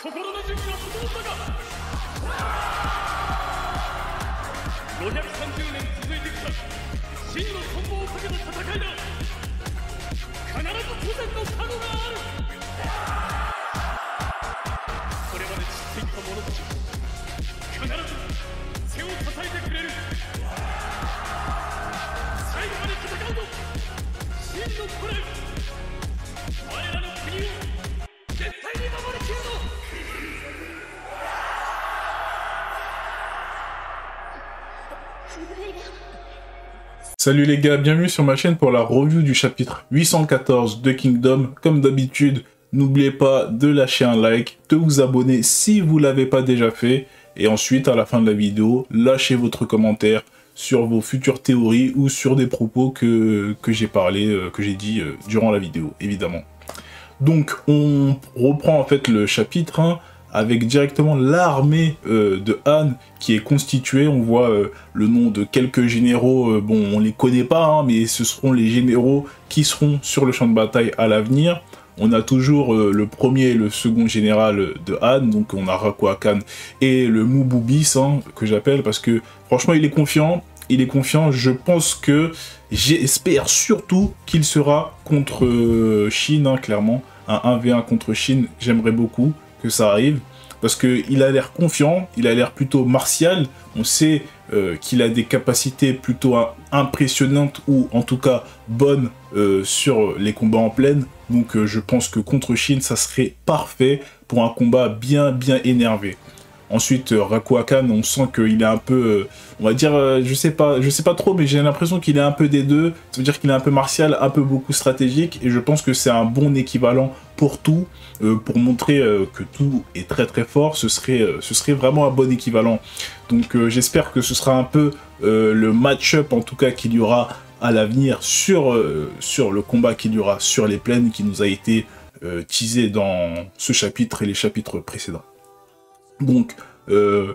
心の準備は整ったか。530年続いてきた真の存亡をかけた戦いだ。必ず当然の角がある。これまで散っていった者たち必ず背を支えてくれる。最後まで戦うぞ真の古来。我らの国を絶対に守りきるぞ。Salut les gars, bienvenue sur ma chaîne pour la review du chapitre 814 de Kingdom. Comme d'habitude, n'oubliez pas de lâcher un like, de vous abonner si vous ne l'avez pas déjà fait. Et ensuite, à la fin de la vidéo, lâchez votre commentaire sur vos futures théories ou sur des propos que j'ai dit durant la vidéo, évidemment. Donc, on reprend en fait le chapitre 1 avec directement l'armée de Han qui est constituée. On voit le nom de quelques généraux, bon on les connaît pas, hein, mais ce seront les généraux qui seront sur le champ de bataille à l'avenir. On a toujours le premier et le second général de Han, donc on a Rakua Khan et le Mububis, hein, que j'appelle, parce que franchement il est confiant, je pense que, j'espère surtout qu'il sera contre Shin, hein, clairement, un 1v1 contre Shin, j'aimerais beaucoup que ça arrive, parce qu'il a l'air confiant, il a l'air plutôt martial, on sait qu'il a des capacités plutôt impressionnantes, ou en tout cas bonnes sur les combats en plaine, donc je pense que contre Shin, ça serait parfait pour un combat bien énervé. Ensuite, Rakua Khan, on sent qu'il est un peu, on va dire, je sais pas trop, mais j'ai l'impression qu'il est un peu des deux. Ça veut dire qu'il est un peu martial, un peu beaucoup stratégique, et je pense que c'est un bon équivalent pour tout, pour montrer que tout est très fort. Ce serait vraiment un bon équivalent. Donc j'espère que ce sera un peu le match-up, en tout cas, qu'il y aura à l'avenir sur le combat qu'il y aura sur les plaines, qui nous a été teasé dans ce chapitre et les chapitres précédents. Donc,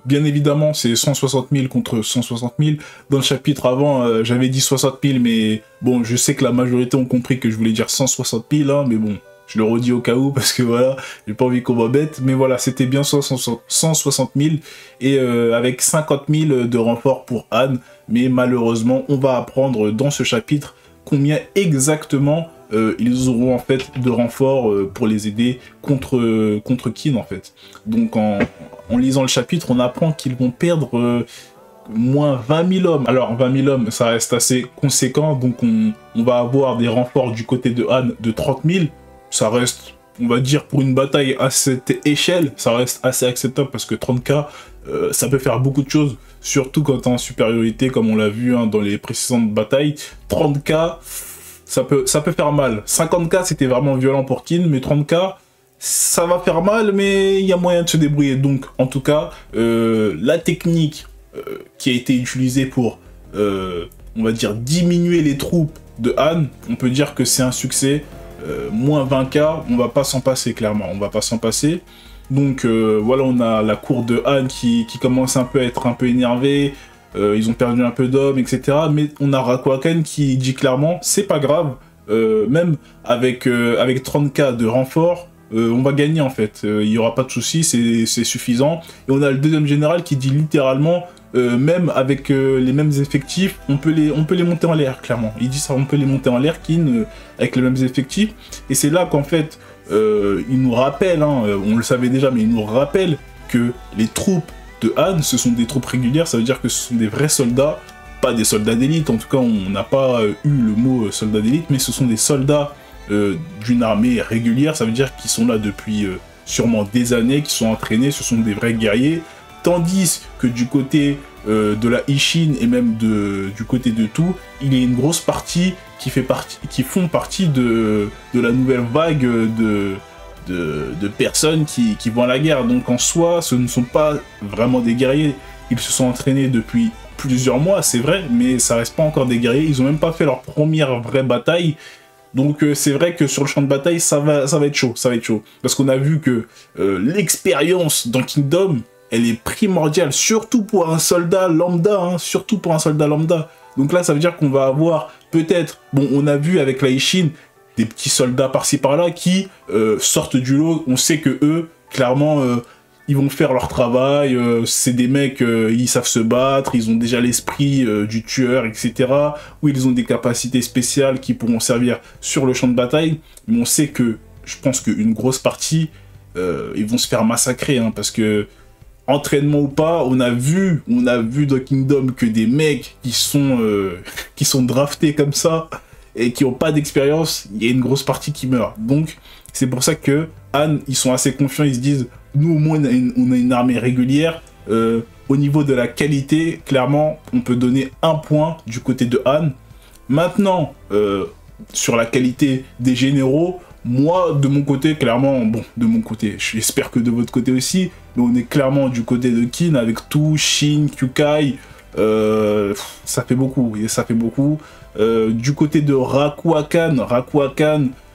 bien évidemment, c'est 160 000 contre 160 000. Dans le chapitre avant, j'avais dit 60 000, mais bon, je sais que la majorité ont compris que je voulais dire 160 000, hein, mais bon, je le redis au cas où, parce que voilà, j'ai pas envie qu'on m'embête. Mais voilà, c'était bien 160 000, et avec 50 000 de renfort pour Han. Mais malheureusement, on va apprendre dans ce chapitre combien exactement ils auront en fait de renforts pour les aider contre Qin en fait. Donc en lisant le chapitre, on apprend qu'ils vont perdre moins 20 000 hommes. Alors 20 000 hommes, ça reste assez conséquent, donc on va avoir des renforts du côté de Han de 30 000. Ça reste, on va dire, pour une bataille à cette échelle, ça reste assez acceptable, parce que 30K, ça peut faire beaucoup de choses, surtout quand t'es en supériorité, comme on l'a vu, hein, dans les précédentes batailles. 30K, ça peut faire mal. 50K, c'était vraiment violent pour Qin, mais 30K, ça va faire mal, mais il y a moyen de se débrouiller. Donc, en tout cas, la technique qui a été utilisée pour, on va dire, diminuer les troupes de Han, on peut dire que c'est un succès. Moins 20K, on va pas s'en passer, clairement, on va pas s'en passer. Donc voilà, on a la cour de Han qui commence un peu à être un peu énervée. Ils ont perdu un peu d'hommes, etc. Mais on a Rakua Khan qui dit clairement, c'est pas grave, même avec 30K de renfort, on va gagner en fait. Il n'y aura pas de souci, c'est suffisant. Et on a le deuxième général qui dit littéralement, même avec les mêmes effectifs, on peut les monter en l'air, clairement. Il dit ça, on peut les monter en l'air, Qin, avec les mêmes effectifs. Et c'est là qu'en fait, il nous rappelle, hein, on le savait déjà, mais il nous rappelle que les troupes de Han, ce sont des troupes régulières, ça veut dire que ce sont des vrais soldats, pas des soldats d'élite, en tout cas on n'a pas eu le mot soldat d'élite, mais ce sont des soldats d'une armée régulière, ça veut dire qu'ils sont là depuis sûrement des années, qui sont entraînés, ce sont des vrais guerriers, tandis que du côté de la Ishin et même du côté de tout, il y a une grosse partie qui font partie de la nouvelle vague de personnes qui vont à la guerre. Donc en soi, ce ne sont pas vraiment des guerriers. Ils se sont entraînés depuis plusieurs mois, c'est vrai, mais ça reste pas encore des guerriers. Ils ont même pas fait leur première vraie bataille. Donc c'est vrai que sur le champ de bataille, ça va être chaud, Parce qu'on a vu que l'expérience dans Kingdom, elle est primordiale, surtout pour un soldat lambda, hein, Donc là, ça veut dire qu'on va avoir peut-être, bon, on a vu avec la Ishin, des petits soldats par-ci par-là qui sortent du lot. On sait que eux, clairement, ils vont faire leur travail, c'est des mecs, ils savent se battre, ils ont déjà l'esprit du tueur, etc. Ou ils ont des capacités spéciales qui pourront servir sur le champ de bataille. Mais on sait que, je pense qu'une grosse partie, ils vont se faire massacrer, hein, parce que, entraînement ou pas, on a vu dans Kingdom que des mecs qui sont draftés comme ça, et qui n'ont pas d'expérience, il y a une grosse partie qui meurt. Donc, c'est pour ça que Han, ils sont assez confiants, ils se disent, nous au moins on a une armée régulière, au niveau de la qualité, clairement, on peut donner 1 point du côté de Han. Maintenant, sur la qualité des généraux, moi, de mon côté, clairement, bon, de mon côté, j'espère que de votre côté aussi, mais on est clairement du côté de Qin, avec tout, Shin, Kyukai, ça fait beaucoup, et ça fait beaucoup. Du côté de Rakuakan,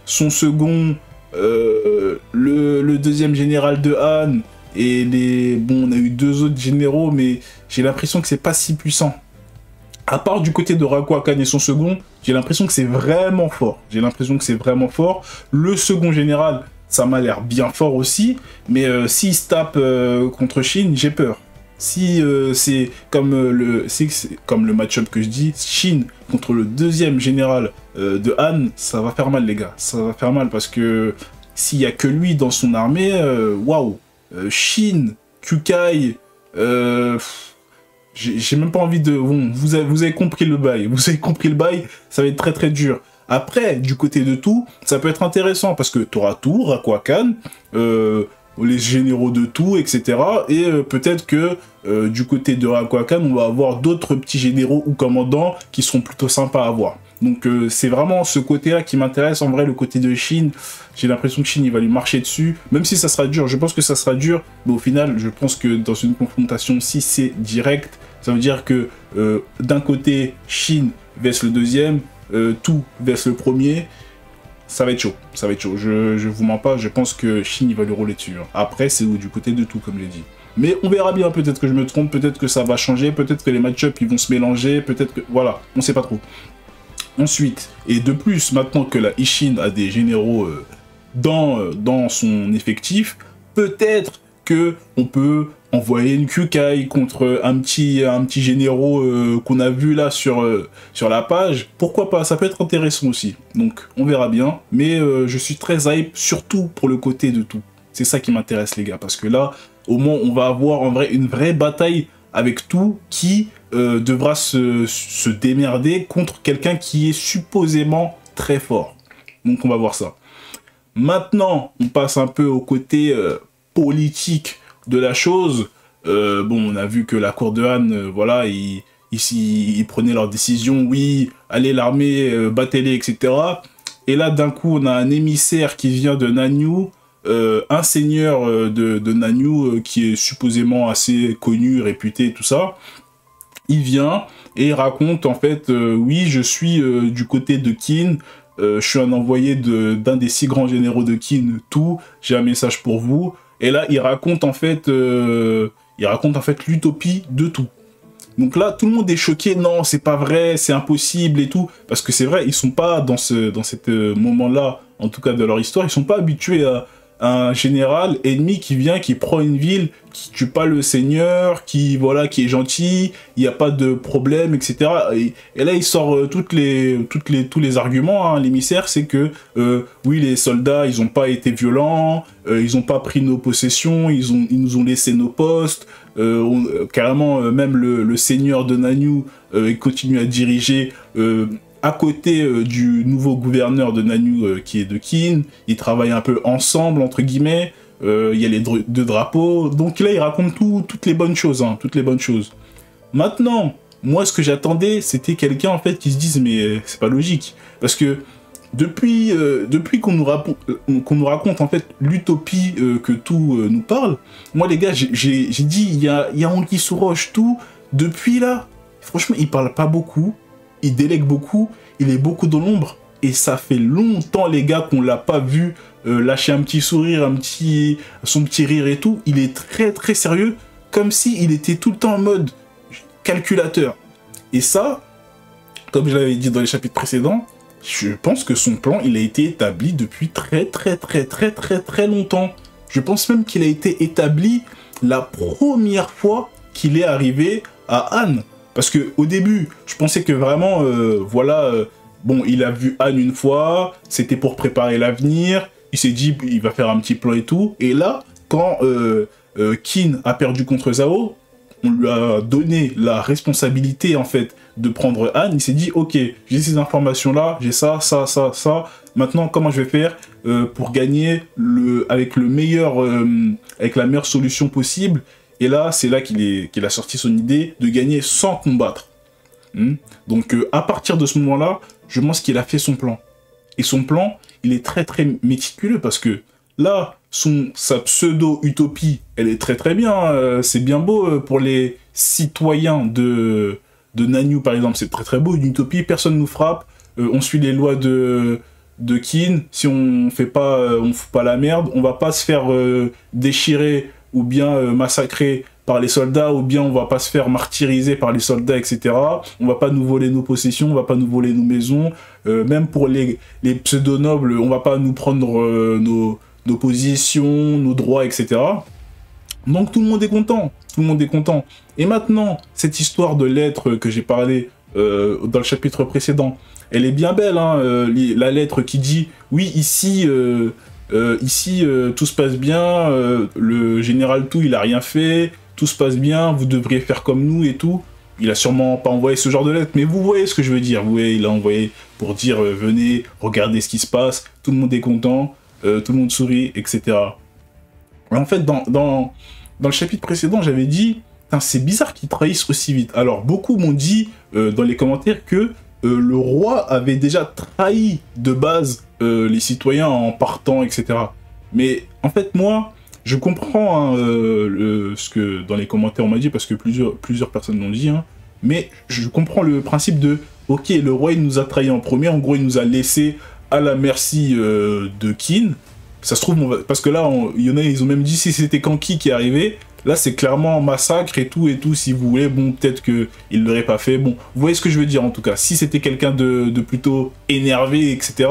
son second, le deuxième général de Han, et bon, on a eu 2 autres généraux, mais j'ai l'impression que c'est pas si puissant. À part du côté de Rakuakan et son second, j'ai l'impression que c'est vraiment fort. Le second général, ça m'a l'air bien fort aussi, mais s'il se tape contre Shin, j'ai peur. Si c'est comme le match-up que je dis, Shin contre le deuxième général de Han, ça va faire mal, les gars. Ça va faire mal parce que s'il n'y a que lui dans son armée, waouh. Shin, Kyukai, j'ai même pas envie de... Bon, vous avez compris le bail. Ça va être très très dur. Après, du côté de tout, ça peut être intéressant parce que tu auras tout, Rakuakan, les généraux de tout, etc. Et peut-être que du côté de Rakuakan, on va avoir d'autres petits généraux ou commandants qui seront plutôt sympas à voir. Donc c'est vraiment ce côté-là qui m'intéresse. En vrai, le côté de Shin, j'ai l'impression que Shin, il va lui marcher dessus. Même si ça sera dur, je pense que ça sera dur. Mais au final, je pense que dans une confrontation, si c'est direct, ça veut dire que d'un côté, Shin versus le deuxième, tout versus le premier, ça va être chaud. Je vous mens pas, je pense que Shin, il va lui rouler dessus. Après, c'est du côté de tout, comme j'ai dit. Mais on verra bien, peut-être que je me trompe, peut-être que ça va changer, peut-être que les match-up, ils vont se mélanger, peut-être que... Voilà, on sait pas trop. Ensuite, et de plus, maintenant que la Ishin a des généraux dans son effectif, peut-être que on peut envoyer une Kyukai contre un petit généraux qu'on a vu là sur la page. Pourquoi pas, ça peut être intéressant aussi. Donc, on verra bien. Mais je suis très hype, surtout pour le côté de tout. C'est ça qui m'intéresse, les gars, parce que là, au moins, on va avoir en vrai une vraie bataille avec tout qui devra se démerder contre quelqu'un qui est supposément très fort. Donc on va voir ça. Maintenant, on passe un peu au côté politique de la chose. Bon, on a vu que la cour de Han, voilà, ils prenaient leurs décisions. Oui, allez l'armée, battez-les, etc. Et là, d'un coup, on a un émissaire qui vient de Nanyu, un seigneur de Nanyu qui est supposément assez connu, réputé, tout ça. Il vient et il raconte en fait, oui, je suis du côté de Qin, je suis un envoyé d'un des 6 grands généraux de Qin, tout, j'ai un message pour vous. Et là, il raconte en fait l'utopie de tout. Donc là, tout le monde est choqué, non, c'est pas vrai, c'est impossible et tout. Parce que c'est vrai, ils sont pas dans ce moment-là, en tout cas de leur histoire, ils sont pas habitués à un général ennemi qui vient, qui prend une ville, qui tue pas le seigneur, qui est gentil, il n'y a pas de problème, etc. Et là, il sort tous les arguments, hein, l'émissaire, c'est que, oui, les soldats, ils n'ont pas été violents, ils n'ont pas pris nos possessions, ils nous ont laissé nos postes, carrément, même le seigneur de Nanyu, il continue à diriger... à côté du nouveau gouverneur de Nanyu qui est de Qin, ils travaillent un peu ensemble, entre guillemets, il y a les 2 drapeaux, donc là il raconte toutes les bonnes choses, hein, toutes les bonnes choses. Maintenant, moi ce que j'attendais, c'était quelqu'un en fait qui se dise mais c'est pas logique, parce que depuis qu'on nous raconte en fait l'utopie que tout nous parle, moi les gars, j'ai dit il y a Anguille sous roche, tout, depuis là, franchement il parle pas beaucoup, il délègue beaucoup, il est beaucoup dans l'ombre, et ça fait longtemps les gars qu'on l'a pas vu lâcher un petit sourire, son petit rire et tout. Il est très très sérieux, comme s'il était tout le temps en mode calculateur. Et ça, comme je l'avais dit dans les chapitres précédents, je pense que son plan, il a été établi depuis très longtemps. Je pense même qu'il a été établi la première fois qu'il est arrivé à Anne. Parce que au début, je pensais que vraiment, bon, il a vu Anne une fois, c'était pour préparer l'avenir, il s'est dit, il va faire un petit plan et tout. Et là, quand Kin a perdu contre Zhao, on lui a donné la responsabilité, en fait, de prendre Anne. Il s'est dit, ok, j'ai ces informations-là, j'ai ça. Maintenant, comment je vais faire pour gagner avec la meilleure solution possible. Et là, c'est là qu'il a sorti son idée de gagner sans combattre. Donc, à partir de ce moment-là, je pense qu'il a fait son plan. Et son plan, il est très, très méticuleux parce que là, sa pseudo-utopie, elle est très, très bien. C'est bien beau pour les citoyens de Nanyue, par exemple. C'est très, très beau, une utopie. Personne nous frappe. On suit les lois de Kin. Si on fout pas la merde, on va pas se faire déchirer ou bien massacrer par les soldats, ou bien on va pas se faire martyriser par les soldats, etc. On va pas nous voler nos possessions, on va pas nous voler nos maisons. Même pour les pseudo-nobles, on va pas nous prendre nos positions, nos droits, etc. Donc tout le monde est content. Tout le monde est content. Et maintenant, cette histoire de lettre que j'ai parlé dans le chapitre précédent, elle est bien belle, hein, la lettre qui dit « Oui, ici, tout se passe bien, le général Tout, il a rien fait, tout se passe bien, vous devriez faire comme nous et tout. » Il a sûrement pas envoyé ce genre de lettre, mais vous voyez ce que je veux dire. Vous voyez, il a envoyé pour dire venez, regardez ce qui se passe, tout le monde est content, tout le monde sourit, etc. Et en fait, dans le chapitre précédent, j'avais dit c'est bizarre qu'ils trahissent aussi vite. Alors, beaucoup m'ont dit dans les commentaires que le roi avait déjà trahi de base les citoyens en partant, etc. Mais en fait, moi, je comprends ce que dans les commentaires on m'a dit, parce que plusieurs personnes l'ont dit, hein, mais je comprends le principe de ok, le roi il nous a trahi en premier, en gros il nous a laissé à la merci de Kin. Ça se trouve, parce que là, il y en a, ils ont même dit si c'était Kanki qui est arrivé. Là, c'est clairement massacre et tout, si vous voulez. Bon, peut-être qu'il ne l'aurait pas fait. Bon, vous voyez ce que je veux dire, en tout cas. Si c'était quelqu'un de plutôt énervé, etc.,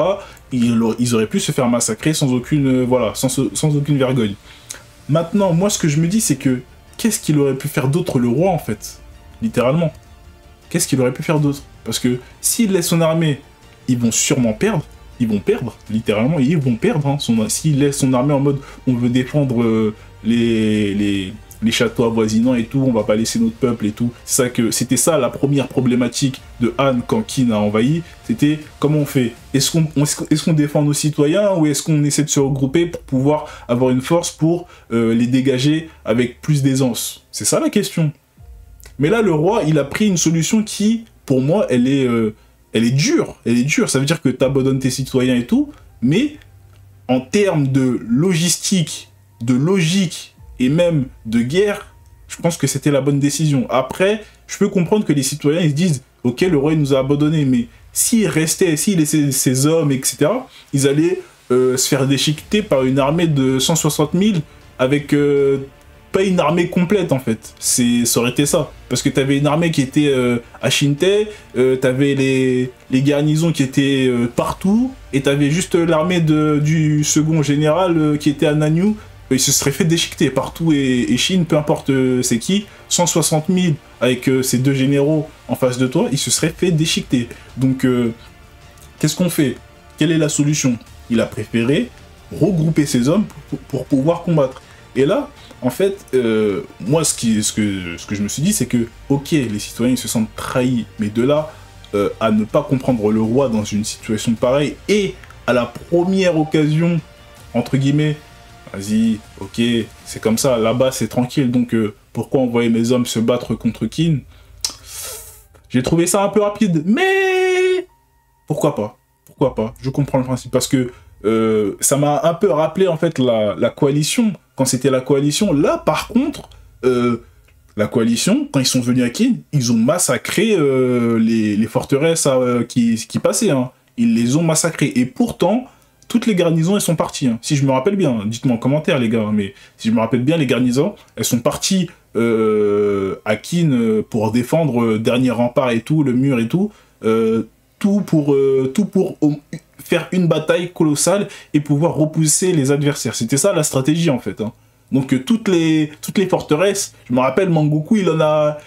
ils auraient pu se faire massacrer sans aucune, sans aucune vergogne. Maintenant, moi, ce que je me dis, c'est que qu'est-ce qu'il aurait pu faire d'autre, le roi, en fait? Littéralement. Qu'est-ce qu'il aurait pu faire d'autre? Parce que s'il laisse son armée, ils vont sûrement perdre. Ils vont perdre, littéralement, ils vont perdre. Hein. S'il laisse son armée en mode on veut défendre les châteaux avoisinants et tout, on va pas laisser notre peuple et tout. C'était ça la première problématique de Han quand Kin a envahi. C'était comment on fait? Est-ce qu'on défend nos citoyens ou est-ce qu'on essaie de se regrouper pour pouvoir avoir une force pour les dégager avec plus d'aisance? C'est ça la question. Mais là, le roi, il a pris une solution qui, pour moi, elle est dure, ça veut dire que tu abandonnes tes citoyens et tout, mais en termes de logistique, de logique et même de guerre, je pense que c'était la bonne décision. Après, je peux comprendre que les citoyens ils se disent « Ok, le roi il nous a abandonnés », mais s'il laissait ses hommes, etc., ils allaient se faire déchiqueter par une armée de 160 000 avec... pas une armée complète en fait, ça aurait été ça. Parce que t'avais une armée qui était à Shinte, t'avais les garnisons qui étaient partout, et t'avais juste l'armée du second général qui était à Nanyue. Il se serait fait déchiqueter partout, et Chine, peu importe c'est qui, 160 000 avec ces deux généraux en face de toi, il se serait fait déchiqueter. Donc, qu'est-ce qu'on fait? Quelle est la solution? Il a préféré regrouper ses hommes pour pouvoir combattre. Et là, en fait, moi, ce que je me suis dit, c'est que, ok, les citoyens ils se sentent trahis, mais de là à ne pas comprendre le roi dans une situation pareille, et à la première occasion, entre guillemets, vas-y, ok, c'est comme ça, là-bas c'est tranquille, donc pourquoi envoyer mes hommes se battre contre Kin? J'ai trouvé ça un peu rapide, mais pourquoi pas? Pourquoi pas? Je comprends le principe, parce que ça m'a un peu rappelé en fait la coalition, quand c'était la coalition. Là par contre, la coalition, quand ils sont venus à Kin, ils ont massacré les forteresses qui passaient, hein. Ils les ont massacrées, et pourtant, toutes les garnisons, elles sont parties, hein. Si je me rappelle bien, dites-moi en commentaire les gars, mais si je me rappelle bien, les garnisons, elles sont parties à Kin pour défendre dernier rempart et tout, le mur et tout, tout pour faire une bataille colossale et pouvoir repousser les adversaires. C'était ça la stratégie en fait. Hein. Donc toutes les forteresses, je me rappelle Mangoku, il en a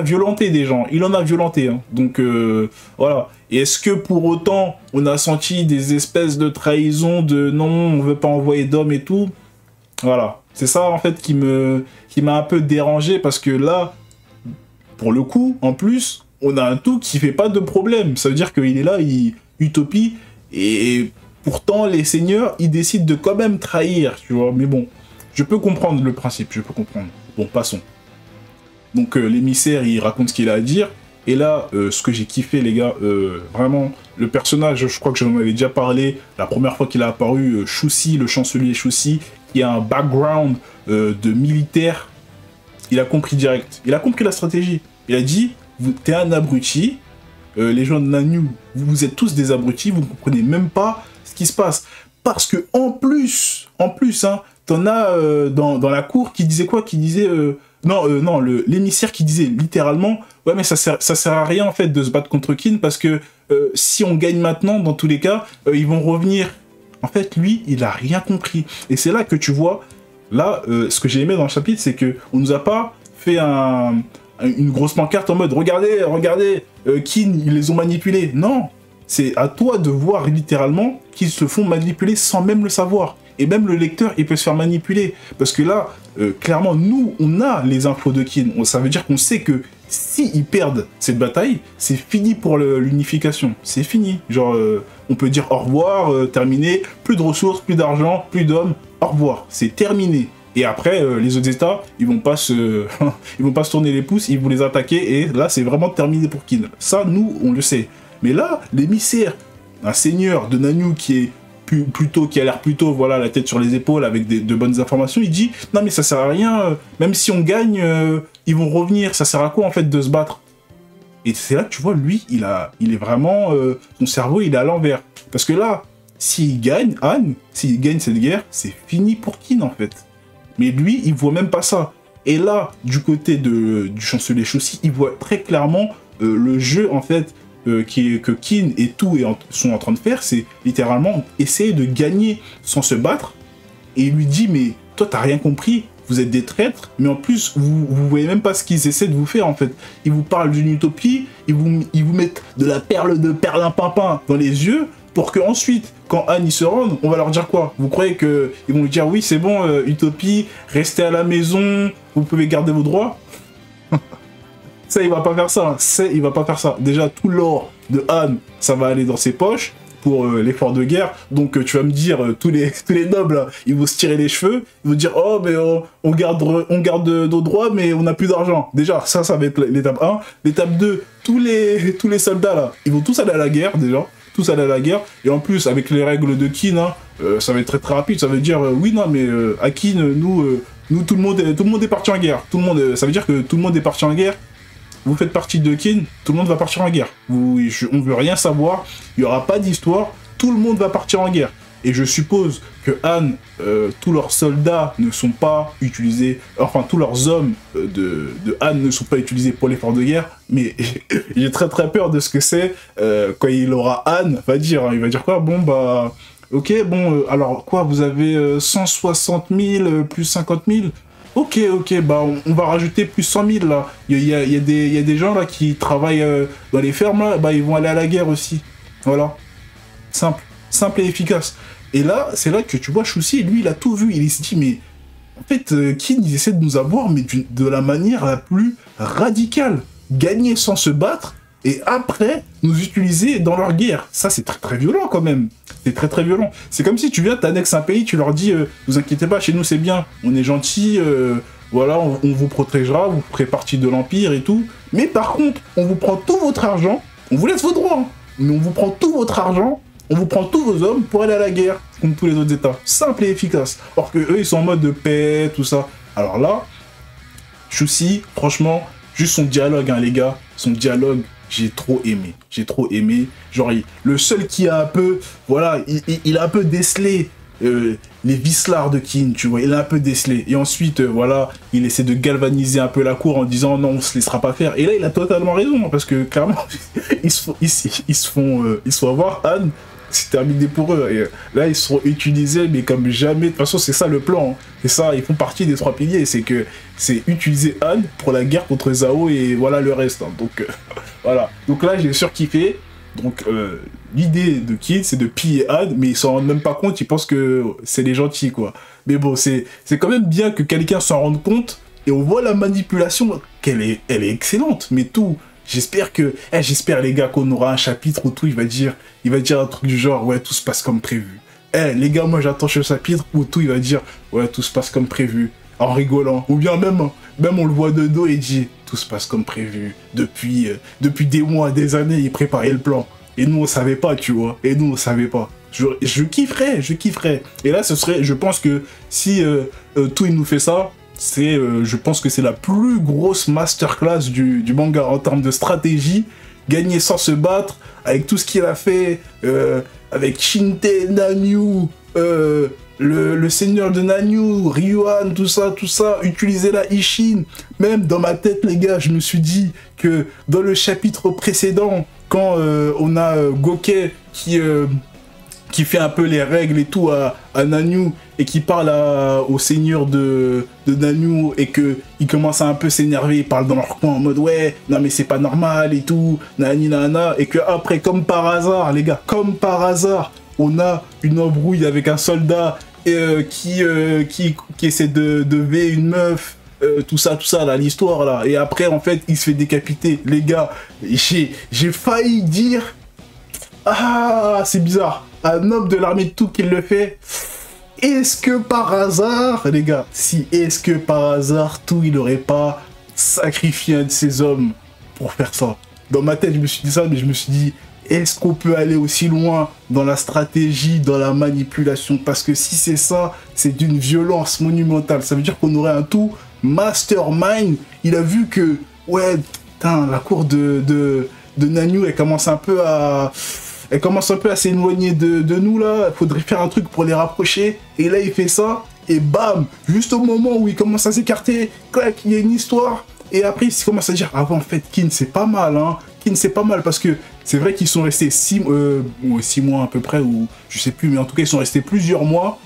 violenté des gens, il en a violenté. Hein. Donc voilà. Et est-ce que pour autant on a senti des espèces de trahison de non, on veut pas envoyer d'hommes et tout? Voilà. C'est ça en fait qui m'a un peu dérangé parce que là, pour le coup, en plus, on a un tout qui fait pas de problème. Ça veut dire qu'il est là, il utopie, et pourtant les seigneurs, ils décident de quand même trahir, tu vois. Mais bon, je peux comprendre le principe, je peux comprendre. Bon, passons. Donc l'émissaire, il raconte ce qu'il a à dire. Et là, ce que j'ai kiffé, les gars, vraiment, le personnage, je crois que j'en avais déjà parlé, la première fois qu'il a apparu, Chousi, le chancelier Chousi, qui a un background de militaire, il a compris direct. Il a compris la stratégie. Il a dit, t'es un abruti, les gens de Nanyue, vous êtes tous des abrutis, vous ne comprenez même pas ce qui se passe. Parce que en plus, hein, t'en as dans la cour qui disait quoi? Qui disait... non, l'émissaire qui disait littéralement, ouais mais ça sert à rien en fait de se battre contre Kin parce que si on gagne maintenant, dans tous les cas, ils vont revenir. En fait, lui, il a rien compris. Et c'est là que tu vois, là, ce que j'ai aimé dans le chapitre, c'est que on nous a pas fait une grosse pancarte en mode, regardez, Kin, ils les ont manipulés. Non, c'est à toi de voir littéralement qu'ils se font manipuler sans même le savoir. Et même le lecteur, il peut se faire manipuler. Parce que là, clairement, nous, on a les infos de Kin. Ça veut dire qu'on sait que s'ils perdent cette bataille, c'est fini pour l'unification. C'est fini. Genre, on peut dire au revoir, terminé. Plus de ressources, plus d'argent, plus d'hommes. Au revoir. C'est terminé. Et après, les autres États, ils vont pas se tourner les pouces, ils vont les attaquer. Et là, c'est vraiment terminé pour Kin. Ça, nous, on le sait. Mais là, l'émissaire, un seigneur de Nanyue qui est qui a l'air plutôt, voilà, la tête sur les épaules avec de bonnes informations, il dit non mais ça sert à rien, même si on gagne, ils vont revenir, ça sert à quoi en fait de se battre? Et c'est là que tu vois, lui, il est vraiment, son cerveau il est à l'envers, parce que là, s'il gagne, s'il gagne cette guerre, c'est fini pour Kin en fait. Mais lui, il voit même pas ça. Et là, du côté du chancelier Chousi, il voit très clairement le jeu en fait, que Kin et tout sont en train de faire, c'est littéralement essayer de gagner sans se battre. Et il lui dit, mais toi t'as rien compris, vous êtes des traîtres, mais en plus vous voyez même pas ce qu'ils essaient de vous faire en fait. Ils vous parlent d'une utopie, ils vous mettent de la perle de perlimpinpin dans les yeux, pour que ensuite, quand Anne y se rende, on va leur dire quoi? Vous croyez qu'ils vont lui dire, oui c'est bon, utopie, restez à la maison, vous pouvez garder vos droits? Ça, il va pas faire ça. Il va pas faire ça. Déjà, tout l'or de Han, ça va aller dans ses poches pour l'effort de guerre. Donc, tu vas me dire, tous les nobles, là, ils vont se tirer les cheveux. Ils vont dire, oh, mais on garde nos droits, mais on n'a plus d'argent. Déjà, ça va être l'étape 1. L'étape 2, tous les soldats, là, ils vont tous aller à la guerre, déjà. Tous aller à la guerre. Et en plus, avec les règles de Kin, hein, ça va être très très rapide. Ça veut dire, oui, non, mais à Kin, nous, tout le monde est parti en guerre. Ça veut dire que tout le monde est parti en guerre. Vous faites partie de Kin, tout le monde va partir en guerre. On veut rien savoir, il n'y aura pas d'histoire, tout le monde va partir en guerre. Et je suppose que Han, tous leurs soldats ne sont pas utilisés, enfin tous leurs hommes de Han ne sont pas utilisés pour l'effort de guerre, mais j'ai très très peur de ce que c'est quand il aura Han, il va dire quoi? Bon bah, ok, bon, alors quoi, vous avez 160 000 plus 50 000? Ok, bah on va rajouter plus 100 000 là. Il y a des gens là qui travaillent dans les fermes là, bah ils vont aller à la guerre aussi. Voilà. Simple et efficace. Et là, c'est là que tu vois Chousi, lui il a tout vu. Il s'est dit, mais en fait, Kin, ils essaient de nous avoir, mais de la manière la plus radicale. Gagner sans se battre, et après, nous utiliser dans leur guerre. Ça, c'est très très violent quand même. C'est très très violent. C'est comme si tu viens, t'annexes un pays, tu leur dis, vous inquiétez pas, chez nous c'est bien, on est gentil, voilà, on vous protégera, vous ferez partie de l'Empire et tout. Mais par contre, on vous prend tout votre argent, on vous laisse vos droits, hein, mais on vous prend tout votre argent, on vous prend tous vos hommes pour aller à la guerre, comme tous les autres États. Simple et efficace. Or que eux, ils sont en mode de paix, tout ça. Alors là, Chousi, franchement, juste son dialogue, hein, les gars, son dialogue, j'ai trop aimé. J'ai trop aimé. Genre, le seul qui a un peu, voilà, il a un peu décelé les vicelards de Kin, tu vois, il a un peu décelé. Et ensuite, voilà, il essaie de galvaniser un peu la cour en disant non, on se laissera pas faire. Et là, il a totalement raison, parce que clairement, ils se font avoir, Han, c'est terminé pour eux. Et là, ils seront utilisés, mais comme jamais. De toute façon, c'est ça le plan. Hein. C'est ça, ils font partie des 3 piliers. C'est que c'est utiliser Han pour la guerre contre Zhao et voilà le reste. Hein. Donc, voilà. Donc là, j'ai surkiffé. Donc, l'idée de Kid, c'est de piller Han, mais ils s'en rendent même pas compte. Ils pensent que c'est les gentils, quoi. Mais bon, c'est quand même bien que quelqu'un s'en rende compte. Et on voit la manipulation, elle est excellente. Mais tout... J'espère les gars, qu'on aura un chapitre où tout, il va dire un truc du genre, ouais, tout se passe comme prévu. Les gars, moi, j'attends ce chapitre où tout, il va dire, ouais, tout se passe comme prévu, en rigolant. Ou bien même on le voit de dos et dit, tout se passe comme prévu. Depuis des mois, des années, il préparait le plan. Et nous, on savait pas, tu vois. Et nous, on savait pas. Je kifferais. Et là, je pense que si tout, il nous fait ça, je pense que c'est la plus grosse masterclass du manga en termes de stratégie, gagner sans se battre, avec tout ce qu'il a fait, avec Shinte, Nanyu, le seigneur de Nanyu, Ryuan, tout ça, utiliser la Ishin. Même dans ma tête, les gars, je me suis dit que dans le chapitre précédent, quand on a Gokey qui fait un peu les règles et tout à Nanyu, et qui parle au seigneur de Nanyu, et qu'il commence à un peu s'énerver, il parle dans leur coin en mode ouais, non mais c'est pas normal et tout, nani nana, et que après, comme par hasard, les gars, comme par hasard, on a une embrouille avec un soldat qui essaie de V une meuf, tout ça là, l'histoire là, et après en fait il se fait décapiter. Les gars, j'ai failli dire, ah c'est bizarre, un homme de l'armée de tout qui le fait. Est-ce que par hasard, les gars, est-ce que par hasard, tout, il n'aurait pas sacrifié un de ses hommes pour faire ça? Dans ma tête, je me suis dit ça, mais je me suis dit, est-ce qu'on peut aller aussi loin dans la stratégie, dans la manipulation? Parce que si c'est ça, c'est d'une violence monumentale. Ça veut dire qu'on aurait un tout mastermind. Il a vu que, ouais, putain, la cour de Nanyu, elle commence un peu à s'éloigner de nous là, il faudrait faire un truc pour les rapprocher, et là il fait ça, et bam, juste au moment où il commence à s'écarter, clac, il y a une histoire, et après il commence à dire, ah ouais, en fait, Kin c'est pas mal, hein, Kin c'est pas mal, parce que c'est vrai qu'ils sont restés 6 mois à peu près, ou je sais plus, mais en tout cas ils sont restés plusieurs mois,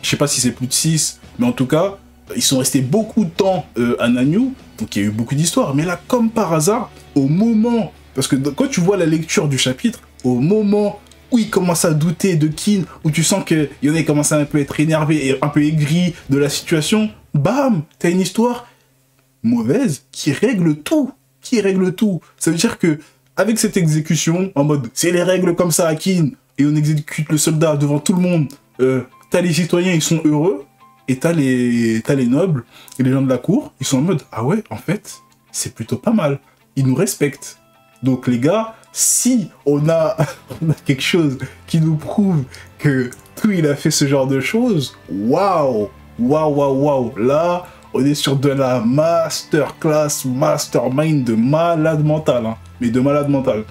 je sais pas si c'est plus de 6, mais en tout cas, ils sont restés beaucoup de temps à Nanyu, donc il y a eu beaucoup d'histoires, mais là, comme par hasard, au moment, parce que quand tu vois la lecture du chapitre, au moment où il commence à douter de Kin, où tu sens que Yone commence à un peu être énervé et un peu aigri de la situation, bam, t'as une histoire mauvaise qui règle tout. Ça veut dire que avec cette exécution, en mode c'est les règles comme ça à Kin, et on exécute le soldat devant tout le monde, t'as les citoyens, ils sont heureux, et t'as les nobles et les gens de la cour, ils sont en mode ah ouais, en fait, c'est plutôt pas mal. Ils nous respectent. Donc les gars, si on a quelque chose qui nous prouve que tout il a fait ce genre de choses, waouh, là, on est sur de la masterclass, mastermind de malade mental, hein, mais de malade mental.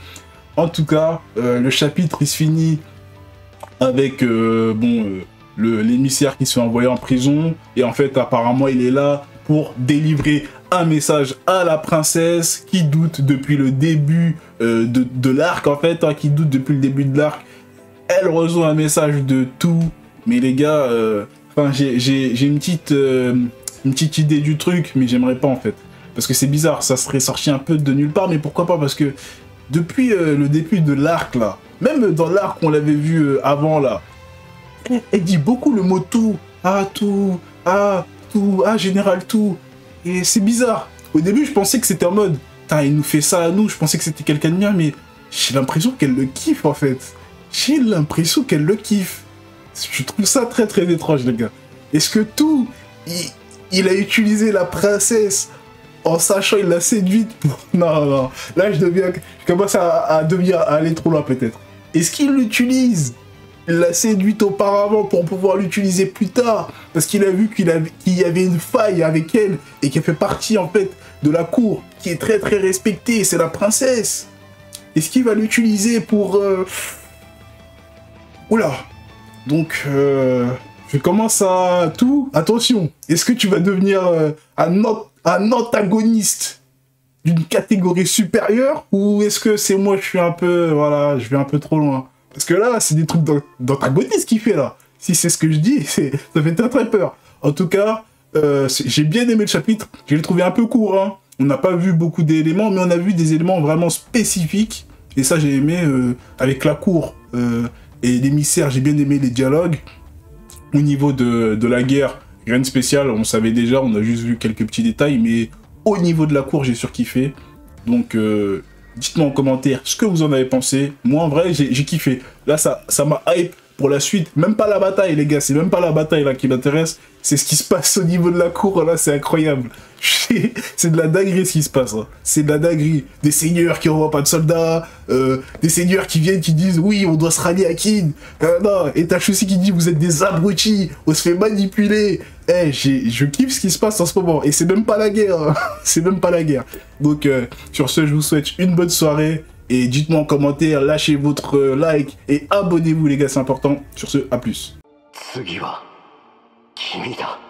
En tout cas, le chapitre il se finit avec l'émissaire qui se fait envoyer en prison, et en fait apparemment il est là pour délivrer un message à la princesse qui doute depuis le début de l'arc, en fait, hein, qui doute depuis le début de l'arc. Elle reçoit un message de tout, mais les gars, j'ai une petite idée du truc, mais j'aimerais pas en fait, parce que c'est bizarre, ça serait sorti un peu de nulle part, mais pourquoi pas, parce que depuis le début de l'arc là, même dans l'arc qu'on l'avait vu avant là, elle dit beaucoup le mot tout, général tout. Et c'est bizarre. Au début, je pensais que c'était en mode, il nous fait ça à nous, je pensais que c'était quelqu'un de bien, mais j'ai l'impression qu'elle le kiffe en fait. Je trouve ça très très étrange, les gars. Est-ce que tout, il a utilisé la princesse en sachant il l'a séduite pour... Non. Là, je commence à aller trop loin peut-être. Est-ce qu'il l'utilise? Il l'a séduite auparavant pour pouvoir l'utiliser plus tard, parce qu'il a vu qu'il y avait une faille avec elle, et qu'elle fait partie en fait de la cour, qui est très très respectée, c'est la princesse. Est-ce qu'il va l'utiliser pour... Oula. Donc, je commence à tout... Attention, est-ce que tu vas devenir un antagoniste d'une catégorie supérieure, ou est-ce que c'est moi, je suis un peu... Voilà, je vais un peu trop loin? Parce que là, c'est des trucs d'antagonisme qu'il fait là. Si c'est ce que je dis, ça fait très peur. En tout cas, j'ai bien aimé le chapitre. Je l'ai trouvé un peu court, hein. On n'a pas vu beaucoup d'éléments, mais on a vu des éléments vraiment spécifiques. Et ça, j'ai aimé avec la cour et l'émissaire, j'ai bien aimé les dialogues. Au niveau de la guerre, rien de spécial, on savait déjà, on a juste vu quelques petits détails, mais au niveau de la cour, j'ai surkiffé. Donc, dites-moi en commentaire ce que vous en avez pensé. Moi, en vrai, j'ai kiffé. Là, ça m'a hype pour la suite. Même pas la bataille, les gars, c'est même pas la bataille là qui m'intéresse. C'est ce qui se passe au niveau de la cour, là, c'est incroyable. C'est de la dinguerie ce qui se passe. Hein. C'est de la dinguerie. Des seigneurs qui envoient pas de soldats, des seigneurs qui viennent, qui disent oui, on doit se rallier à Kin. Non, et Tash aussi qui dit vous êtes des abrutis, on se fait manipuler. Eh, je kiffe ce qui se passe en ce moment. Et c'est même pas la guerre. Hein. C'est même pas la guerre. Donc, sur ce, je vous souhaite une bonne soirée. Et dites-moi en commentaire, lâchez votre like et abonnez-vous les gars, c'est important. Sur ce, à plus. 次は君だ。